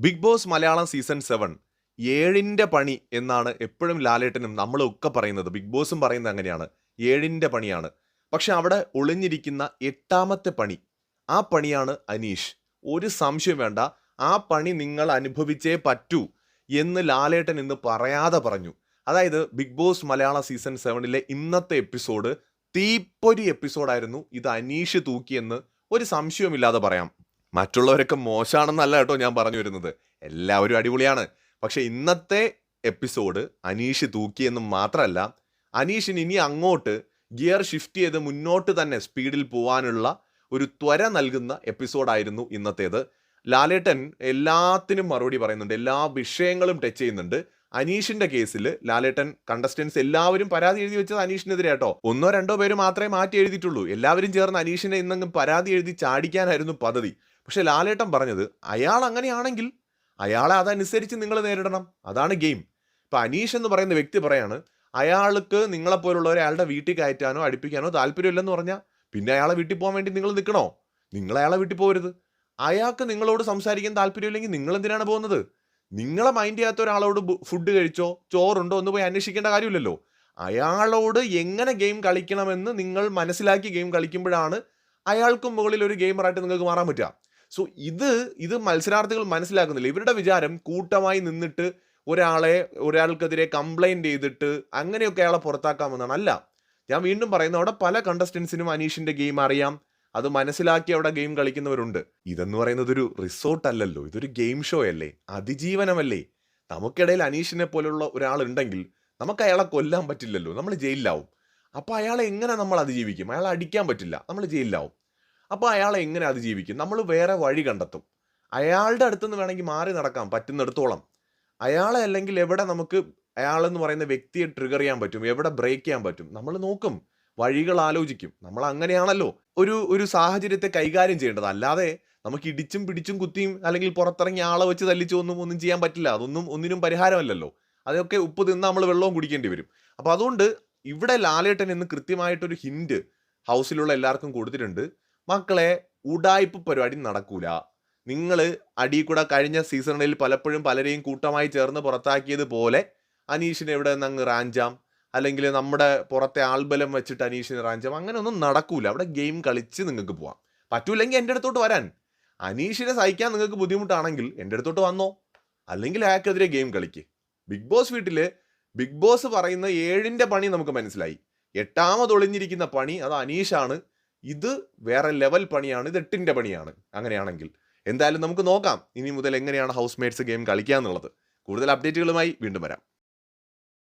Big boss Malayalam season 7 ഏഴിന്റെ പണി എന്നാണ് എപ്പോഴും ലാലേട്ടനും നമ്മളും ഒക്കെ പറയുന്നത്. ബിഗ് ബോസും പറയുന്നത് അങ്ങനെയാണ്. ഏഴിന്റെ പണിയാണ്. പക്ഷെ അവിടെ ഒളിഞ്ഞിരിക്കുന്ന എട്ടാമത്തെ പണി, ആ പണിയാണ് അനീഷ്. ഒരു സംശയം വേണ്ട, ആ പണി നിങ്ങൾ അനുഭവിച്ചേ പറ്റൂ എന്ന് ലാലേട്ടൻ ഇന്ന് പറയാതെ പറഞ്ഞു. അതായത് ബിഗ് ബോസ് മലയാളം സീസൺ 7 ഇന്നത്തെ എപ്പിസോഡ് തീപ്പൊരി എപ്പിസോഡായിരുന്നു. ഇത് അനീഷ് തൂക്കിയെന്ന് ഒരു സംശയവുമില്ലാതെ പറയാം. മറ്റുള്ളവരൊക്കെ മോശമാണെന്നല്ല കേട്ടോ ഞാൻ പറഞ്ഞു വരുന്നത്, എല്ലാവരും അടിപൊളിയാണ്. പക്ഷെ ഇന്നത്തെ എപ്പിസോഡ് അനീഷ് തൂക്കിയെന്നും മാത്രമല്ല, അനീഷിന് ഇനി അങ്ങോട്ട് ഗിയർ ഷിഫ്റ്റ് ചെയ്ത് മുന്നോട്ട് തന്നെ സ്പീഡിൽ പോകാനുള്ള ഒരു ത്വര നൽകുന്ന എപ്പിസോഡായിരുന്നു ഇന്നത്തേത്. ലാലേട്ടൻ എല്ലാത്തിനും മറുപടി പറയുന്നുണ്ട്, എല്ലാ വിഷയങ്ങളും ടച്ച് ചെയ്യുന്നുണ്ട്. അനീഷിന്റെ കേസിൽ ലാലേട്ടൻ കണ്ടസ്റ്റൻസ് എല്ലാവരും പരാതി എഴുതി വെച്ചത് അനീഷിനെതിരെ കേട്ടോ. ഒന്നോ രണ്ടോ പേര് മാത്രമേ മാറ്റി എഴുതിയിട്ടുള്ളൂ. എല്ലാവരും ചേർന്ന് അനീഷിനെ ഇന്നങ്ങ് പരാതി എഴുതി ചാടിക്കാനായിരുന്നു പദ്ധതി. പക്ഷെ ലാലേട്ടൻ പറഞ്ഞത്, അയാൾ അങ്ങനെയാണെങ്കിൽ അയാളെ അതനുസരിച്ച് നിങ്ങൾ നേരിടണം, അതാണ് ഗെയിം. ഇപ്പൊ അനീഷ് എന്ന് പറയുന്ന വ്യക്തി പറയാണ്, അയാൾക്ക് നിങ്ങളെപ്പോലുള്ളവരെ അയാളുടെ വീട്ടിൽ കയറ്റാനോ അടുപ്പിക്കാനോ താല്പര്യമില്ലെന്ന് പറഞ്ഞാൽ പിന്നെ അയാളെ വീട്ടിൽ പോകാൻ വേണ്ടി നിങ്ങൾ നിൽക്കണോ? നിങ്ങൾ അയാളെ വീട്ടിൽ പോകരുത്. അയാൾക്ക് നിങ്ങളോട് സംസാരിക്കാൻ താല്പര്യമില്ലെങ്കിൽ നിങ്ങൾ എന്തിനാണ് പോകുന്നത്? നിങ്ങളെ മൈൻഡ് ചെയ്യാത്ത ഒരാളോട് ഫുഡ് കഴിച്ചോ ചോറുണ്ടോ എന്ന് പോയി അന്വേഷിക്കേണ്ട കാര്യമില്ലല്ലോ. അയാളോട് എങ്ങനെ ഗെയിം കളിക്കണമെന്ന് നിങ്ങൾ മനസ്സിലാക്കി ഗെയിം കളിക്കുമ്പോഴാണ് അയാൾക്കും മുകളിൽ ഒരു ഗെയിമറായിട്ട് നിങ്ങൾക്ക് മാറാൻ പറ്റുക. സോ ഇത് മത്സരാർത്ഥികൾ മനസ്സിലാക്കുന്നില്ല. ഇവരുടെ വിചാരം കൂട്ടമായി നിന്നിട്ട് ഒരാൾക്കെതിരെ കംപ്ലൈന്റ് ചെയ്തിട്ട് അങ്ങനെയൊക്കെ അയാളെ പുറത്താക്കാമെന്നാണ്. അല്ല, ഞാൻ വീണ്ടും പറയുന്നു, അവിടെ പല കണ്ടസ്റ്റൻസിനും അനീഷിന്റെ ഗെയിം അറിയാം, അത് മനസ്സിലാക്കി അവിടെ ഗെയിം കളിക്കുന്നവരുണ്ട്. ഇതെന്ന് പറയുന്നത് ഒരു റിസോർട്ട് അല്ലല്ലോ, ഇതൊരു ഗെയിം ഷോ അല്ലേ, അതിജീവനമല്ലേ. നമുക്കിടയിൽ അനീഷിനെ പോലുള്ള ഒരാളുണ്ടെങ്കിൽ നമുക്ക് അയാളെ കൊല്ലാൻ പറ്റില്ലല്ലോ, നമ്മൾ ജയിലിലാവും. അപ്പോൾ അയാളെ എങ്ങനെ നമ്മൾ അതിജീവിക്കും? അയാളെ അടിക്കാൻ പറ്റില്ല, നമ്മൾ ജയിലിലാവും. അപ്പോൾ അയാളെ എങ്ങനെ അതിജീവിക്കും? നമ്മൾ വേറെ വഴി കണ്ടെത്തും. അയാളുടെ അടുത്തുനിന്ന് വേണമെങ്കിൽ മാറി നടക്കാം പറ്റുന്നിടത്തോളം. അയാളെ അല്ലെങ്കിൽ എവിടെ നമുക്ക് അയാളെന്ന് പറയുന്ന വ്യക്തിയെ ട്രിഗർ ചെയ്യാൻ പറ്റും, എവിടെ ബ്രേക്ക് ചെയ്യാൻ പറ്റും, നമ്മൾ നോക്കും, വഴികൾ ആലോചിക്കും. നമ്മൾ അങ്ങനെയാണല്ലോ ഒരു സാഹചര്യത്തെ കൈകാര്യം ചെയ്യേണ്ടത്. അല്ലാതെ നമുക്ക് ഇടിച്ചും പിടിച്ചും കുത്തിയും അല്ലെങ്കിൽ പുറത്തിറങ്ങി ആളെ വെച്ച് തല്ലിച്ചോ ഒന്നും ചെയ്യാൻ പറ്റില്ല. അതൊന്നും ഒന്നിനും പരിഹാരമല്ലല്ലോ. അതൊക്കെ ഉപ്പ് തിന്ന് നമ്മൾ വെള്ളവും കുടിക്കേണ്ടി വരും. അപ്പോൾ അതുകൊണ്ട് ഇവിടെ ലാലേട്ടൻ ഇന്ന് കൃത്യമായിട്ടൊരു ഹിന്റ് ഹൗസിലുള്ള എല്ലാവർക്കും കൊടുത്തിട്ടുണ്ട്. മക്കളെ, ഉഡായിപ്പ് പരിപാടി നടക്കൂല. നിങ്ങൾ അടി കൂടെ കഴിഞ്ഞ സീസണിൽ പലപ്പോഴും പലരെയും കൂട്ടമായി ചേർന്ന് പുറത്താക്കിയതുപോലെ അനീഷിനെ എവിടെ നിന്ന് അങ്ങ് റാഞ്ചാം, അല്ലെങ്കിൽ നമ്മുടെ പുറത്തെ ആൾബലം വെച്ചിട്ട് അനീഷിനെ റാഞ്ചാം, അങ്ങനെ ഒന്നും നടക്കൂല. അവിടെ ഗെയിം കളിച്ച് നിങ്ങൾക്ക് പോവാം. പറ്റൂല്ലെങ്കിൽ എൻ്റെ അടുത്തോട്ട് വരാൻ. അനീഷിനെ സഹിക്കാൻ നിങ്ങൾക്ക് ബുദ്ധിമുട്ടാണെങ്കിൽ എൻ്റെ അടുത്തോട്ട് വന്നോ, അല്ലെങ്കിൽ അയാൾക്കെതിരെ ഗെയിം കളിക്ക്. ബിഗ് ബോസ് വീട്ടിൽ ബിഗ് ബോസ് പറയുന്ന ഏഴിന്റെ പണി നമുക്ക് മനസ്സിലായി. എട്ടാമത് ഒളിഞ്ഞിരിക്കുന്ന പണി അത് അനീഷാണ്. ഇത് വേറെ ലെവൽ പണിയാണ്, ഇത് എട്ടിന്റെ പണിയാണ്. അങ്ങനെയാണെങ്കിൽ എന്തായാലും നമുക്ക് നോക്കാം ഇനി മുതൽ എങ്ങനെയാണ് ഹൗസ് മേറ്റ്സ് ഗെയിം കളിക്കുക എന്നുള്ളത്. കൂടുതൽ അപ്ഡേറ്റുകളുമായി വീണ്ടും വരാം.